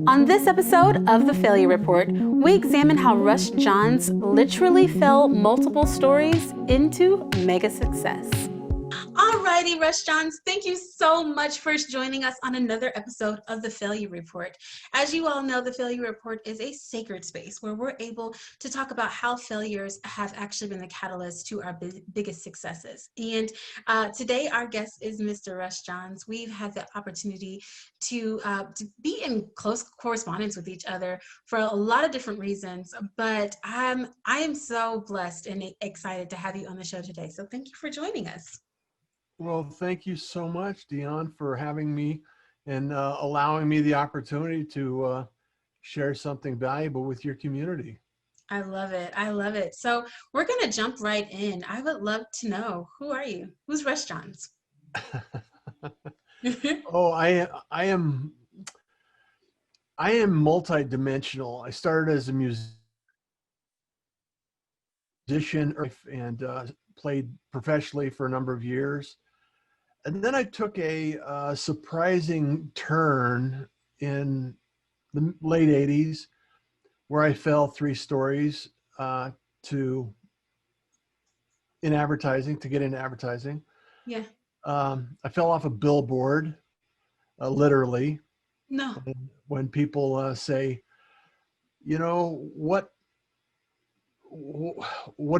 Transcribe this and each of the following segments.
On this episode of The Failure Report, we examine how Russ Johns literally fell multiple stories into mega success. Alrighty, Russ Johns, thank you so much for joining us on another episode of The Failure Report. As you all know, The Failure Report is a sacred space where we're able to talk about how failures have actually been the catalyst to our biggest successes. And today, our guest is Mr. Russ Johns. We've had the opportunity to be in close correspondence with each other for a lot of different reasons, but I am so blessed and excited to have you on the show today. So thank you for joining us. Well, thank you so much, Deon, for having me and allowing me the opportunity to share something valuable with your community. I love it. I love it. So we're going to jump right in. I would love to know, who are you? Who's Russ Johns? Oh, I am multidimensional. I started as a musician and played professionally for a number of years. And then I took a surprising turn in the late 80s where I fell 3 stories to get into advertising. Yeah. I fell off a billboard, literally. No. And when people say, you know, what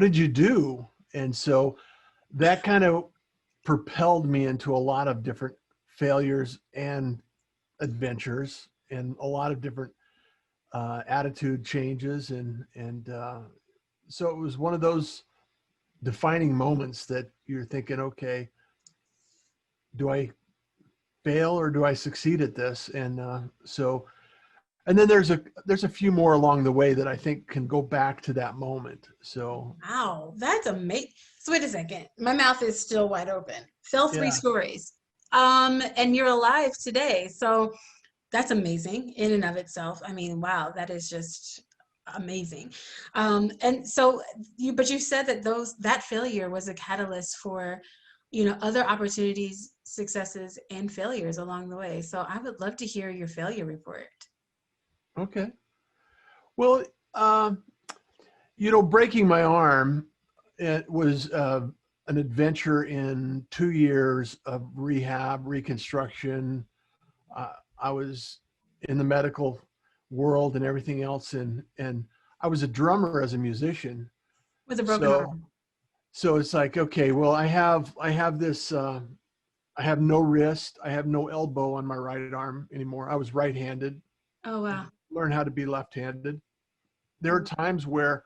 did you do? And so that kind of propelled me into a lot of different failures and adventures and a lot of different attitude changes. And so it was one of those defining moments that you're thinking, okay, do I fail or do I succeed at this? And and then there's a few more along the way that I think can go back to that moment. So wow, that's amazing. So wait a second, my mouth is still wide open. Fell 3 stories, and you're alive today. So that's amazing in and of itself. I mean, wow, that is just amazing. And so but you said that that failure was a catalyst for, other opportunities, successes, and failures along the way. So I would love to hear your failure report. Okay. Well, breaking my arm, it was an adventure in 2 years of rehab, reconstruction. I was in the medical world and everything else, and I was a drummer as a musician. With a broken arm. So it's like, okay, well, I have this. I have no wrist. I have no elbow on my right arm anymore. I was right-handed. Oh wow. Learn how to be left-handed. There are times where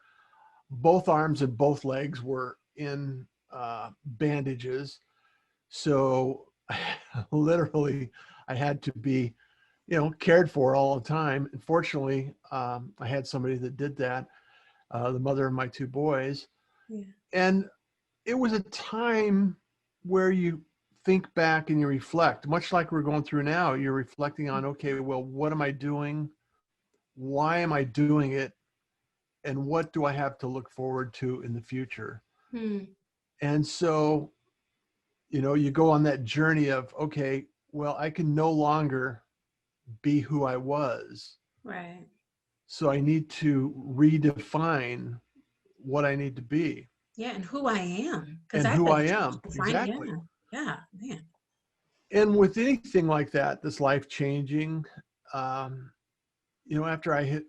both arms and both legs were in bandages. So literally I had to be, cared for all the time. And fortunately, I had somebody that did that, the mother of my 2 boys. Yeah. And it was a time where you think back and you reflect, much like we're going through now. You're reflecting on, okay, well, what am I doing? Why am I doing it? And what do I have to look forward to in the future? And so, you go on that journey of, okay, well, I can no longer be who I was. Right. So I need to redefine what I need to be. Yeah, and who I am. And who I am. Exactly. Yeah, man. And with anything like that, that's life-changing, after I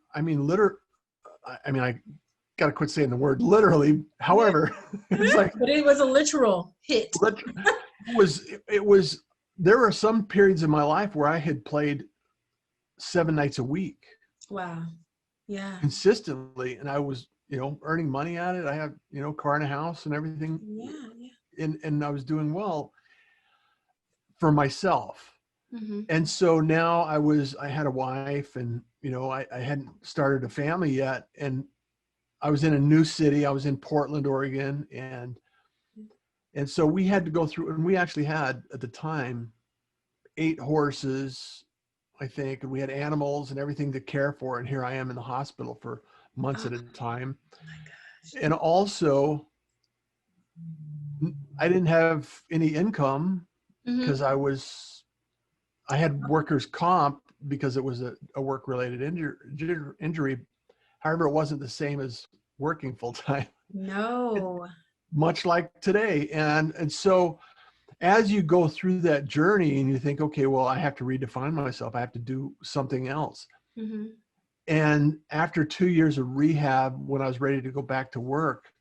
got to quit saying the word literally. However, it's like, but it was a literal hit. There were some periods in my life where I had played 7 nights a week. Wow. Yeah. Consistently. And I was, earning money at it. I had, car and a house and everything. Yeah. And I was doing well for myself. Mm-hmm. And so now I had a wife and, I hadn't started a family yet. And I was in a new city. I was in Portland, Oregon. And so we had to go through, and we actually had at the time 8 horses, I think, and we had animals and everything to care for. And here I am in the hospital for months at a time. Oh my gosh. And also I didn't have any income because I had workers' comp because it was a work-related injury. However, it wasn't the same as working full-time. No. Much like today. And so as you go through that journey and you think, okay, well, I have to redefine myself. I have to do something else. Mm-hmm. And after 2 years of rehab, when I was ready to go back to work,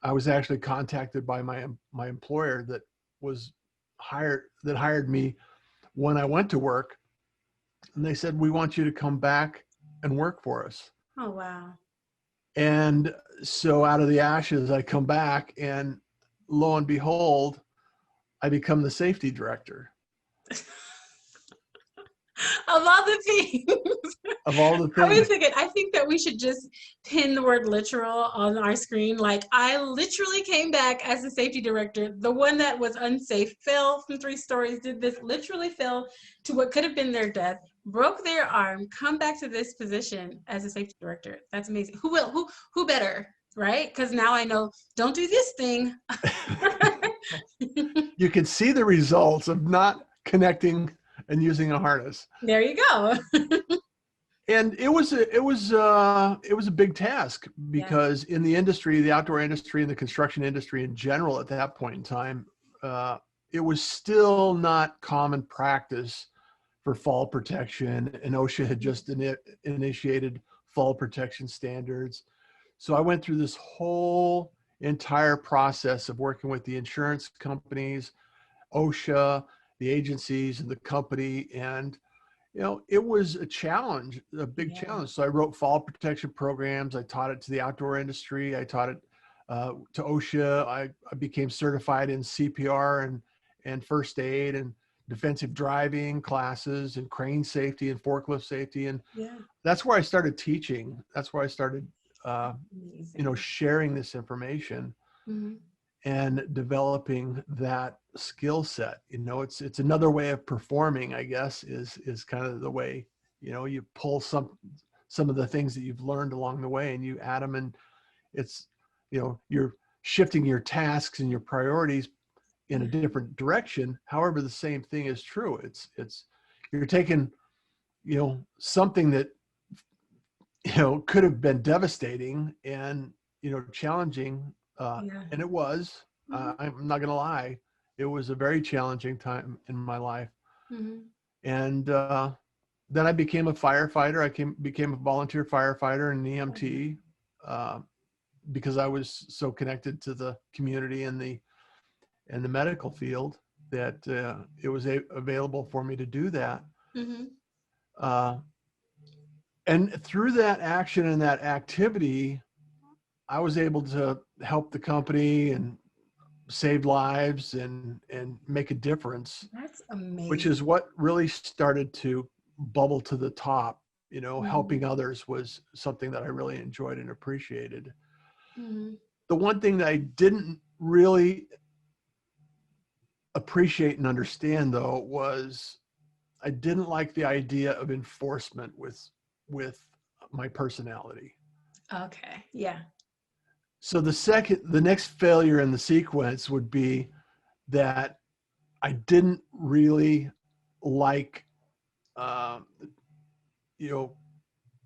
I was actually contacted by my employer that hired me when I went to work. And they said, we want you to come back and work for us. Oh, wow. And so out of the ashes, I come back, and lo and behold, I become the safety director. Of all the things. Of all the I was things. thinking, I think that we should just pin the word literal on our screen. Like, I literally came back as the safety director. The one that was unsafe, fell from 3 stories, did this, literally fell to what could have been their death, broke their arm, come back to this position as a safety director. That's amazing. Who better, right? Because now I know, don't do this thing. You can see the results of not connecting and using a harness. There you go. And it was a big task, because in the industry, the outdoor industry and the construction industry in general at that point in time, it was still not common practice for fall protection, and OSHA had just initiated fall protection standards. So I went through this whole entire process of working with the insurance companies, OSHA, the agencies, and the company. And, it was a challenge, a big challenge. So I wrote fall protection programs. I taught it to the outdoor industry. I taught it to OSHA. I became certified in CPR and first aid and defensive driving classes and crane safety and forklift safety. And that's where I started teaching. That's where I started, sharing this information. Mm-hmm. And developing that skill set. It's another way of performing, I guess, is kind of the way, you pull some of the things that you've learned along the way and you add them, and it's, you're shifting your tasks and your priorities in a different direction. However, the same thing is true. It's you're taking, something that, could have been devastating and, challenging. And it was, I'm not going to lie, it was a very challenging time in my life. Mm-hmm. And then I became a firefighter. I became a volunteer firefighter and an EMT, because I was so connected to the community and the medical field that it was available for me to do that. Mm-hmm. And through that action and that activity, I was able to help the company and save lives and make a difference. That's amazing. Which is what really started to bubble to the top. Mm-hmm. Helping others was something that I really enjoyed and appreciated. Mm-hmm. The one thing that I didn't really appreciate and understand, though, was I didn't like the idea of enforcement with my personality. Okay. Yeah. So the next failure in the sequence would be that I didn't really like,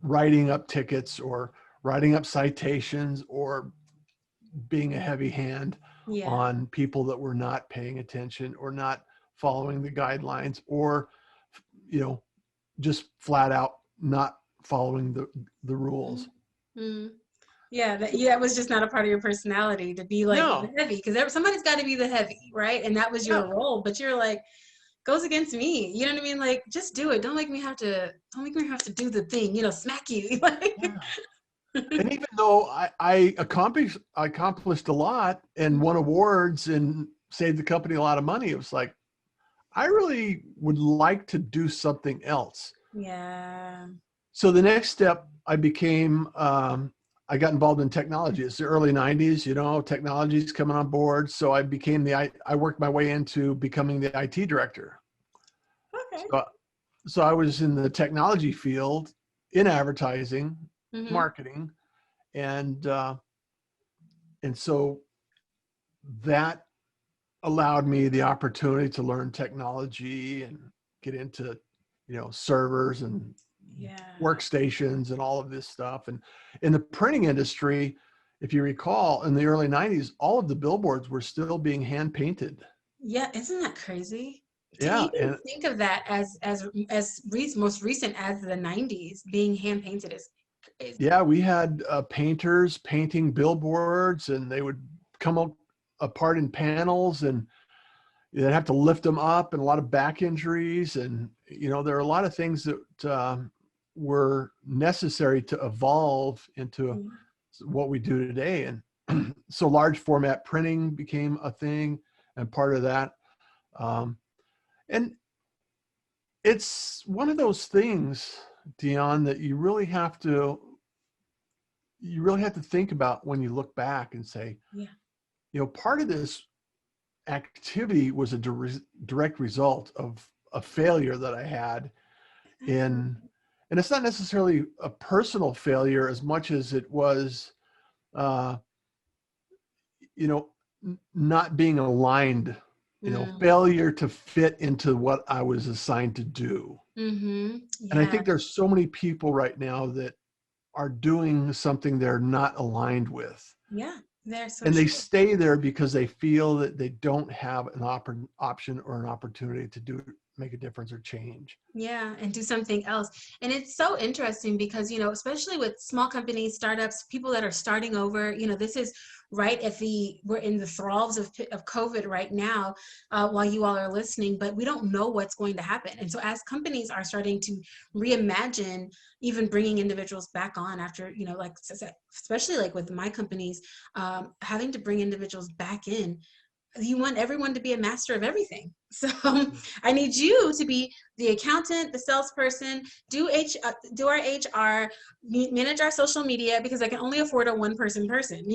writing up tickets or writing up citations or being a heavy hand on people that were not paying attention or not following the guidelines, or, just flat out not following the rules. Mm-hmm. Yeah, that was just not a part of your personality to be like the heavy, because somebody's got to be the heavy, right? And that was your role, but you're like, goes against me. You know what I mean? Like, just do it. Don't make me have to do the thing, smack you. And even though I accomplished a lot and won awards and saved the company a lot of money, it was like, I really would like to do something else. Yeah. So the next step, I became, I got involved in technology. It's the early 90s, technology's coming on board. So I became I worked my way into becoming the IT director. Okay. So I was in the technology field in advertising, mm-hmm. marketing, and so that allowed me the opportunity to learn technology and get into servers and Yeah. workstations and all of this stuff. And in the printing industry, if you recall, in the early 90s, all of the billboards were still being hand painted. Yeah, isn't that crazy? To Yeah. even think of that most recent as the 90s being hand painted is crazy. Yeah, we had painters painting billboards, and they would come apart in panels, and they'd have to lift them up, and a lot of back injuries. And, there are a lot of things that were necessary to evolve into what we do today. And so large format printing became a thing and part of that. And it's one of those things, Deon, that you really have to think about when you look back and say, part of this activity was a direct result of a failure that I had and it's not necessarily a personal failure as much as it was, not being aligned, failure to fit into what I was assigned to do. Mm-hmm. Yeah. And I think there's so many people right now that are doing something they're not aligned with. Yeah. So and they stay there because they feel that they don't have an option or an opportunity to make a difference or change. Yeah, and do something else. And it's so interesting because, especially with small companies, startups, people that are starting over, this is right we're in the thralls of COVID right now, while you all are listening, but we don't know what's going to happen. And so as companies are starting to reimagine, even bringing individuals back on after, especially like with my companies, having to bring individuals back in, you want everyone to be a master of everything. So I need you to be the accountant, the salesperson, do our HR, manage our social media, because I can only afford a one-person. You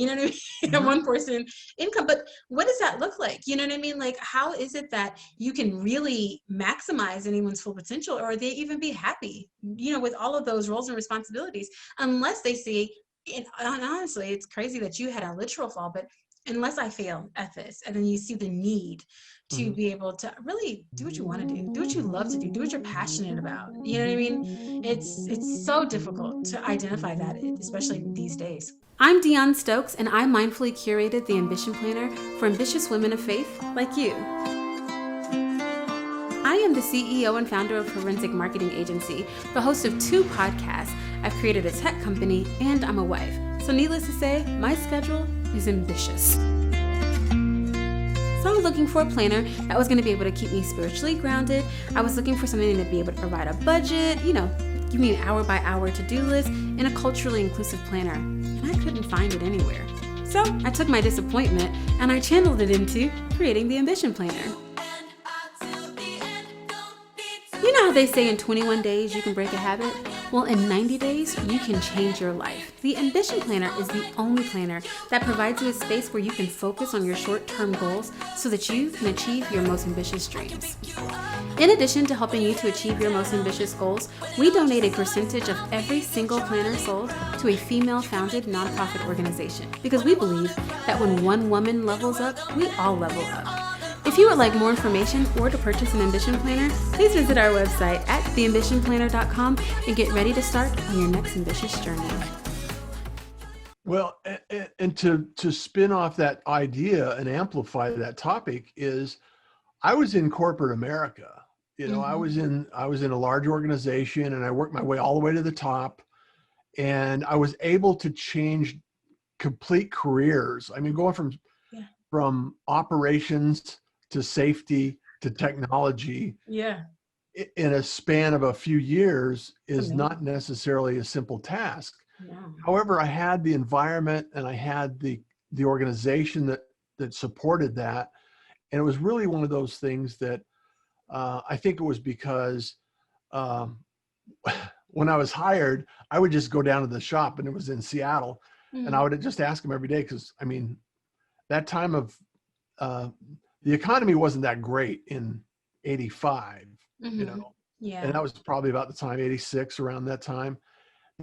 know what I mean? Mm-hmm. A one-person income. But what does that look like? You know what I mean? Like, how is it that you can really maximize anyone's full potential, or they even be happy, with all of those roles and responsibilities, unless they see, and honestly, it's crazy that you had a literal fall, but unless I fail at this, and then you see the need to be able to really do what you want to do what you love to do what you're passionate about. You know what I mean? It's so difficult to identify that, especially these days. I'm Deon Stokes, and I mindfully curated the Ambition Planner for ambitious women of faith like you. I am the CEO and founder of Forensic Marketing Agency, the host of 2 podcasts. I've created a tech company, and I'm a wife. So needless to say, my schedule is ambitious. So I was looking for a planner that was going to be able to keep me spiritually grounded. I was looking for something to be able to provide a budget, give me an hour-by-hour to-do list, and a culturally inclusive planner. And I couldn't find it anywhere. So I took my disappointment and I channeled it into creating the Ambition Planner. You know how they say in 21 days you can break a habit? Well, in 90 days, you can change your life. The Ambition Planner is the only planner that provides you a space where you can focus on your short-term goals so that you can achieve your most ambitious dreams. In addition to helping you to achieve your most ambitious goals, we donate a percentage of every single planner sold to a female-founded nonprofit organization, because we believe that when one woman levels up, we all level up. If you would like more information or to purchase an Ambition Planner, please visit our website at theambitionplanner.com and get ready to start on your next ambitious journey. Well, and to spin off that idea and amplify that topic is, I was in corporate America. I was in a large organization, and I worked my way all the way to the top, and I was able to change complete careers. I mean, going from operations to safety to technology in a span of a few years is not necessarily a simple task. No. However, I had the environment and I had the organization that supported that. And it was really one of those things that I think it was because when I was hired, I would just go down to the shop, and it was in Seattle, and I would just ask them every day, because I mean, that time of the economy wasn't that great in 85, and that was probably about the time, 86, around that time.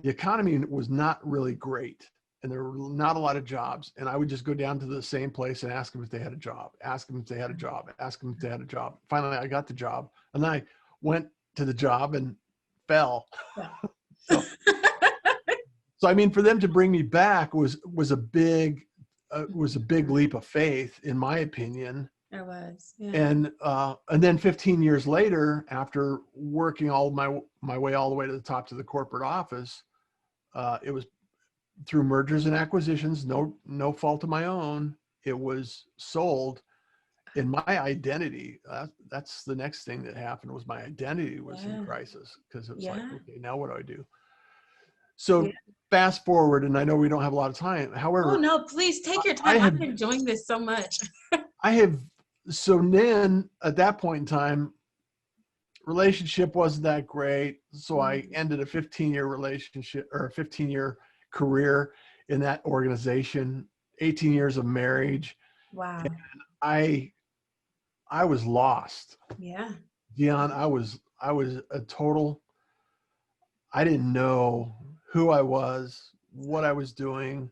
The economy was not really great, and there were not a lot of jobs. And I would just go down to the same place and ask them if they had a job, ask them if they had a job, ask them if they had a job. Finally, I got the job, and then I went to the job and fell. Yeah. So, I mean, for them to bring me back was a big leap of faith, in my opinion. It was, yeah. And then 15 years later, after working all my way all the way to the top to the corporate office, it was through mergers and acquisitions, no fault of my own. It was sold, and my identity, that's the next thing that happened, was my identity was in crisis, because it was like, okay, now what do I do? So fast forward, and I know we don't have a lot of time. However, oh no, please take your time. I'm enjoying this so much. So then at that point in time, relationship wasn't that great. So I ended a 15-year relationship, or a 15-year career in that organization, 18 years of marriage. Wow. And I was lost. Yeah. Deon, I was a total, I didn't know who I was, what I was doing.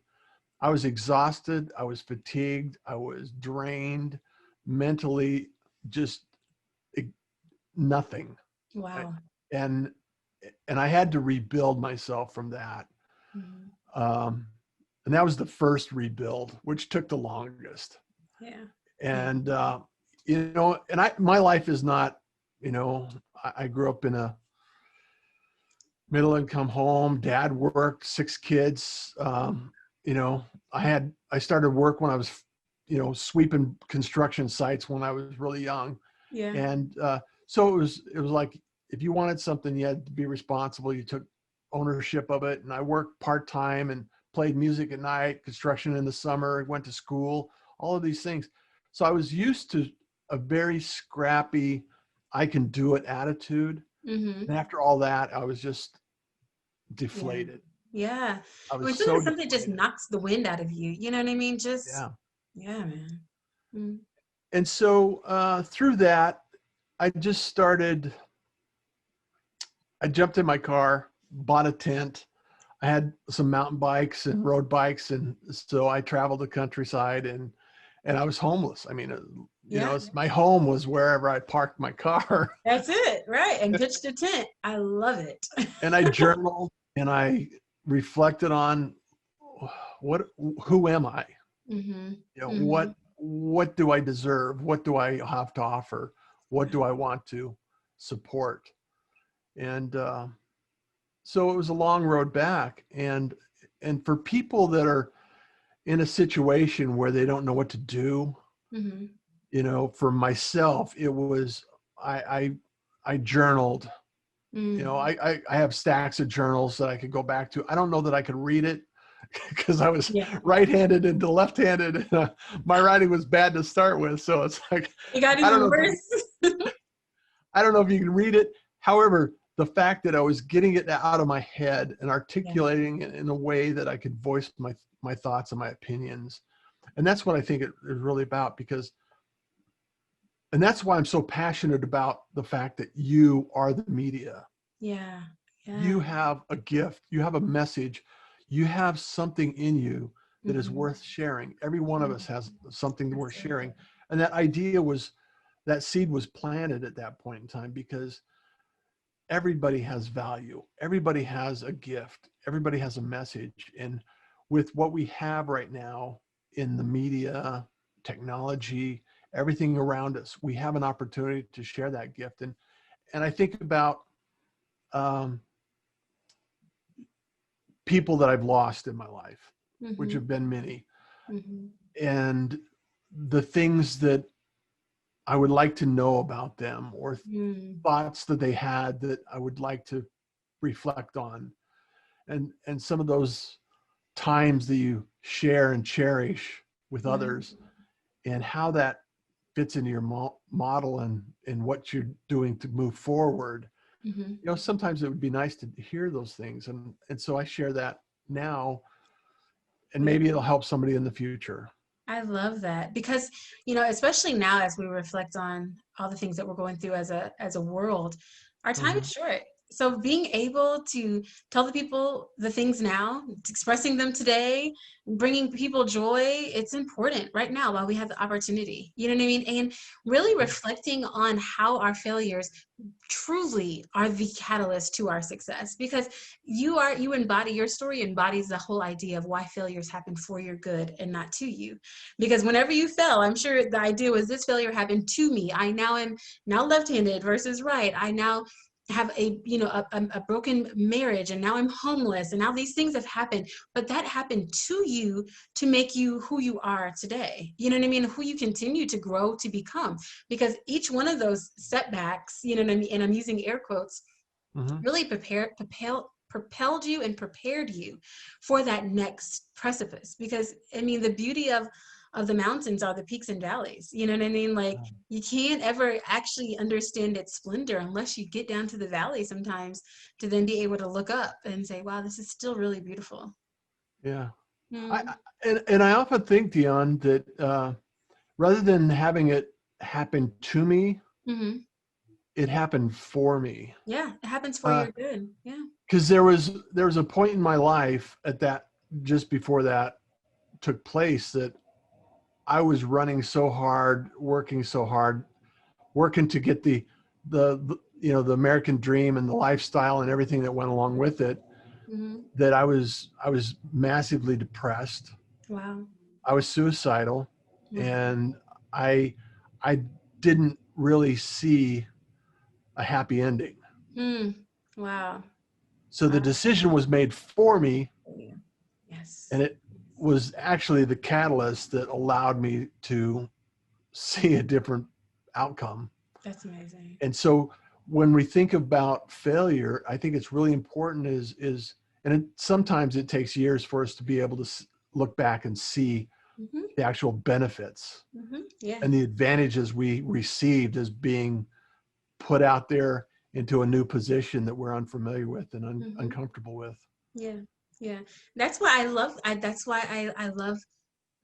I was exhausted. I was fatigued. I was drained, mentally, just nothing. Wow. And I had to rebuild myself from that. And that was the first rebuild, which took the longest. Yeah. And, and my life is not, I grew up in a middle income home. Dad worked, 6 kids. I started work when I was, sweeping construction sites when I was really young. Yeah. And so it was like, if you wanted something, you had to be responsible. You took ownership of it. And I worked part-time and played music at night, construction in the summer, went to school, all of these things. So I was used to a very scrappy, I can do it attitude. And after all that, I was just deflated. Yeah. I was something just knocks the wind out of you. You know what I mean? Just, yeah, man. And so through that, I jumped in my car, bought a tent. I had some mountain bikes and road bikes. And so I traveled the countryside, and I was homeless. I mean, my home was wherever I parked my car. That's it. Right. And pitched a tent. I love it. And I journaled, and I reflected on who am I? What do I deserve? What do I have to offer? What do I want to support? And so it was a long road back. And for people that are in a situation where they don't know what to do, for myself, it was, I journaled. I have stacks of journals that I could go back to. I don't know that I could read it, because I was right-handed into left-handed. My writing was bad to start with. So it's like, you got even worse. I don't know if you can read it. However, the fact that I was getting it out of my head and articulating it in a way that I could voice my thoughts and my opinions. And that's what I think it is really about, and that's why I'm so passionate about the fact that you are the media. Yeah. You have a gift. You have a message. You have something in you that is worth sharing. Every one of us has something worth sharing. And that seed was planted at that point in time, because everybody has value. Everybody has a gift. Everybody has a message. And with what we have right now in the media, technology, everything around us, we have an opportunity to share that gift. And I think about people that I've lost in my life, which have been many, and the things that I would like to know about them, or thoughts that they had that I would like to reflect on. And some of those times that you share and cherish with others, and how that fits into your model and what you're doing to move forward. Sometimes it would be nice to hear those things. And so I share that now, and maybe it'll help somebody in the future. I love that, because, especially now as we reflect on all the things that we're going through as a world, our time is short. So being able to tell the people the things now, expressing them today, bringing people joy, it's important right now while we have the opportunity. You know what I mean? And really reflecting on how our failures truly are the catalyst to our success, because you embody, your story embodies the whole idea of why failures happen for your good and not to you. Because whenever you fell, I'm sure the idea was, this failure happened to me. I now am now left-handed versus right. I now have a broken marriage, and now I'm homeless, and now these things have happened, but that happened to you to make you who you are today. You know what I mean? Who you continue to grow to become, because each one of those setbacks, you know what I mean, and I'm using air quotes, really propelled you and prepared you for that next precipice. Because I mean, the beauty of the mountains are the peaks and valleys. You know what I mean? Like, you can't ever actually understand its splendor unless you get down to the valley sometimes, to then be able to look up and say, wow, this is still really beautiful. Yeah. Mm. And I often think, Deon, that rather than having it happen to me, Mm-hmm. it happened for me. Yeah, it happens for your good. Yeah. Because there was a point in my life just before that took place, that I was running so hard, working so hard, working to get the American dream and the lifestyle and everything that went along with it, Mm-hmm. that I was massively depressed. Wow. I was suicidal, Wow. and I I didn't really see a happy ending. Mm. Wow. So the Wow. decision was made for me, Yes. and it was actually the catalyst that allowed me to see a different outcome. That's amazing. And so when we think about failure, I think it's really important sometimes it takes years for us to be able to look back and see Mm-hmm. the actual benefits Mm-hmm. Yeah. and the advantages we received as being put out there into a new position that we're unfamiliar with and Mm-hmm. uncomfortable with. Yeah. Yeah. That's why that's why I love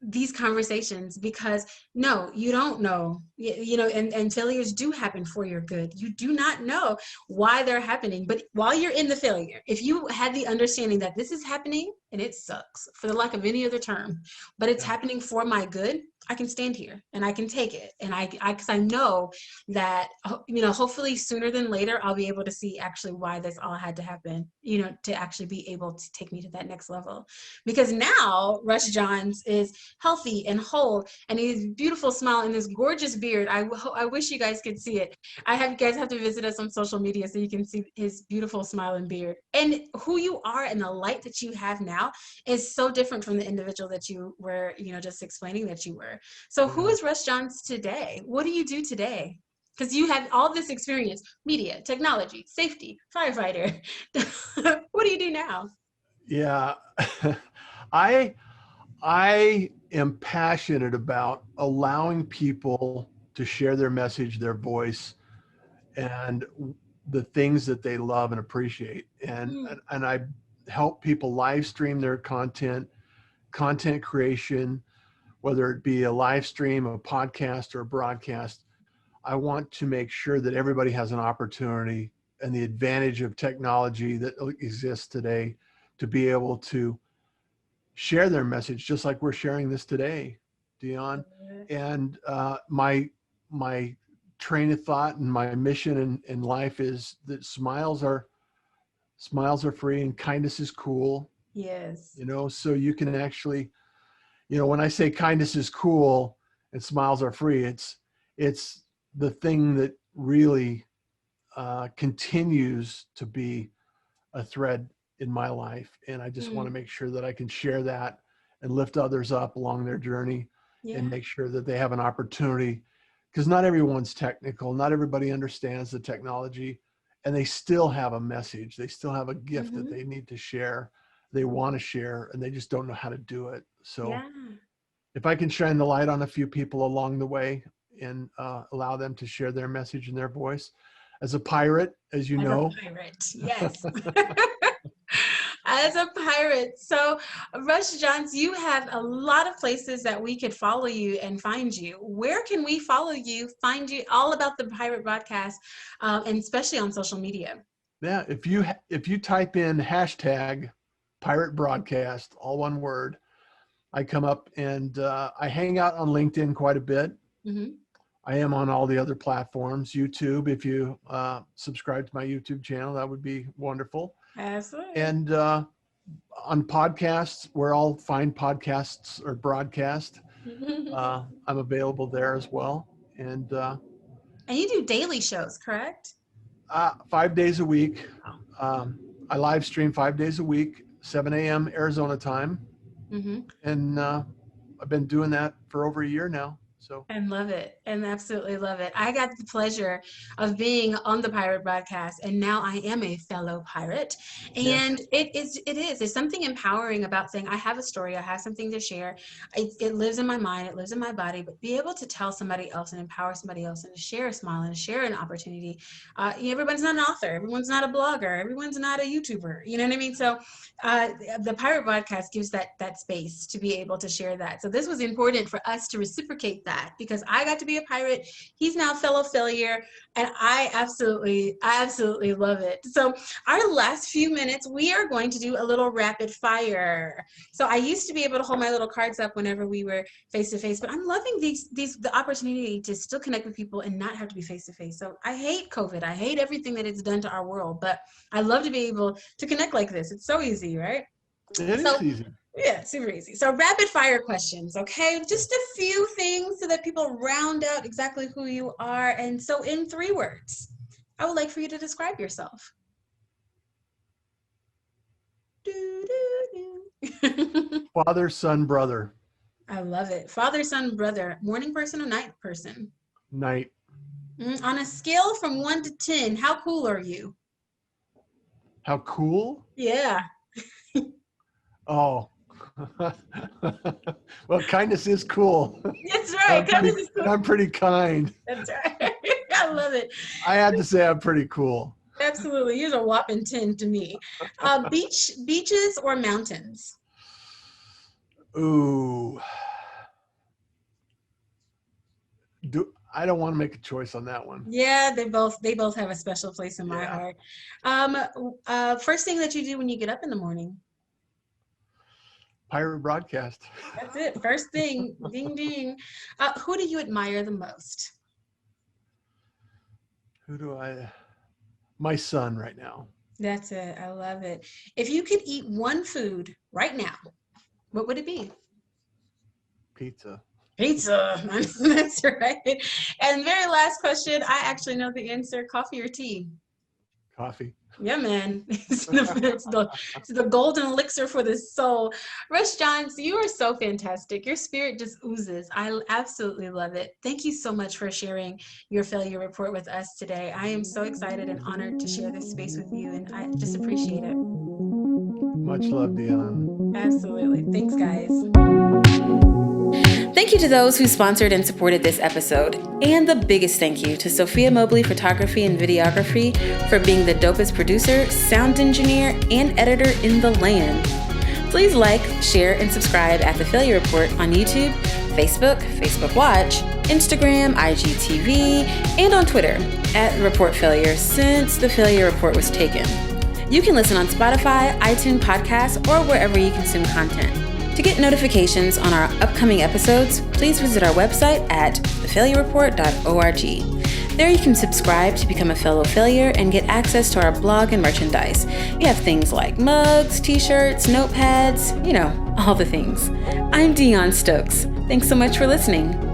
these conversations, because no, you don't know, and failures do happen for your good. You do not know why they're happening, but while you're in the failure, if you had the understanding that this is happening and it sucks, for the lack of any other term, but it's Yeah. happening for my good, I can stand here and I can take it. And because I know that, hopefully sooner than later, I'll be able to see actually why this all had to happen, to actually be able to take me to that next level. Because now Russ Johns is healthy and whole, and his beautiful smile and this gorgeous beard. I wish you guys could see it. You guys have to visit us on social media so you can see his beautiful smile and beard. And who you are and the light that you have now is so different from the individual that you were, just explaining that you were. So who Yeah. is Russ Johns today? What do you do today? Because you have all this experience: media, technology, safety, firefighter. What do you do now? Yeah. I I am passionate about allowing people to share their message, their voice, and the things that they love and appreciate. And Mm, and I help people live stream their content creation, whether it be a live stream, a podcast, or a broadcast. I want to make sure that everybody has an opportunity and the advantage of technology that exists today to be able to share their message, just like we're sharing this today, Deon. And my train of thought and my mission in life is that smiles are free and kindness is cool. yes. So you can actually, when I say kindness is cool and smiles are free, it's the thing that really continues to be a thread in my life. And I just want to Mm, make sure that I can share that and lift others up along their journey and yeah. make sure that they have an opportunity, because not everyone's technical. Not everybody understands the technology, and they still have a message. They still have a gift that Mm-hmm. they need to share. They want to share, and they just don't know how to do it. So Yeah. if I can shine the light on a few people along the way and allow them to share their message and their voice, as a pirate, as you As a know. pirate, yes. As a pirate. So, Russ Johns, you have a lot of places that we could follow you and find you. Where can we follow you, find you, all about the Pirate Broadcast, and especially on social media? Yeah, if you type in hashtag Pirate Broadcast, all one word, I come up, and I hang out on LinkedIn quite a bit. Mm-hmm. I am on all the other platforms. YouTube, if you subscribe to my YouTube channel, that would be wonderful. Absolutely. And on podcasts, where I'll find podcasts or broadcast, I'm available there as well. And you do daily shows, correct? 5 days a week. I live stream 5 days a week, 7 a.m. Arizona time. Mm-hmm. And I've been doing that for over a year now. So And love it, and absolutely love it. I got the pleasure of being on the Pirate Broadcast, and now I am a fellow pirate. And yes. There's something empowering about saying, I have a story, I have something to share. It lives in my mind, it lives in my body, but be able to tell somebody else and empower somebody else and to share a smile and to share an opportunity. Everybody's not an author, everyone's not a blogger, everyone's not a YouTuber, you know what I mean? So the Pirate Broadcast gives that space to be able to share that. So this was important for us to reciprocate that, because I got to be a pirate. He's now a fellow failure, and I absolutely love it. So our last few minutes, we are going to do a little rapid fire. So I used to be able to hold my little cards up whenever we were face to face, but I'm loving the opportunity to still connect with people and not have to be face to face. So I hate COVID. I hate everything that it's done to our world, but I love to be able to connect like this. It's so easy, right? It is easy. Yeah, super easy. So rapid fire questions, okay? Just a few things so that people round out exactly who you are. And so in 3 words, I would like for you to describe yourself. Father, son, brother. I love it. Father, son, brother. Morning person or night person? Night. On a scale from 1 to 10, how cool are you? How cool? Yeah. Oh. Well, kindness is cool. That's right. I'm pretty kind. That's right. I love it. I had to say I'm pretty cool. Absolutely. Here's a whopping 10 to me. Beaches or mountains? Ooh. I don't want to make a choice on that one. Yeah, they both have a special place in my heart. First thing that you do when you get up in the morning? Pirate Broadcast. That's it. First thing. Ding, ding. Who do you admire the most? My son right now. That's it. I love it. If you could eat one food right now, what would it be? Pizza. Pizza. That's right. And very last question. I actually know the answer. Coffee or tea? Coffee. Yeah, man. It's the golden elixir for the soul. Russ Johns, you are so fantastic. Your spirit just oozes. I absolutely love it. Thank you so much for sharing your failure report with us today. I am so excited and honored to share this space with you, and I just appreciate it. Much love, Deon. Absolutely. Thanks, guys. Thank you to those who sponsored and supported this episode. And the biggest thank you to Sophia Mobley Photography and Videography for being the dopest producer, sound engineer, and editor in the land. Please like, share, and subscribe at The Failure Report on YouTube, Facebook Watch, Instagram, IGTV, and on Twitter at Report Failure since The Failure Report was taken. You can listen on Spotify, iTunes Podcasts, or wherever you consume content. To get notifications on our upcoming episodes, please visit our website at thefailuereport.org. There you can subscribe to become a fellow failure and get access to our blog and merchandise. We have things like mugs, t-shirts, notepads, all the things. I'm Deon Stokes. Thanks so much for listening.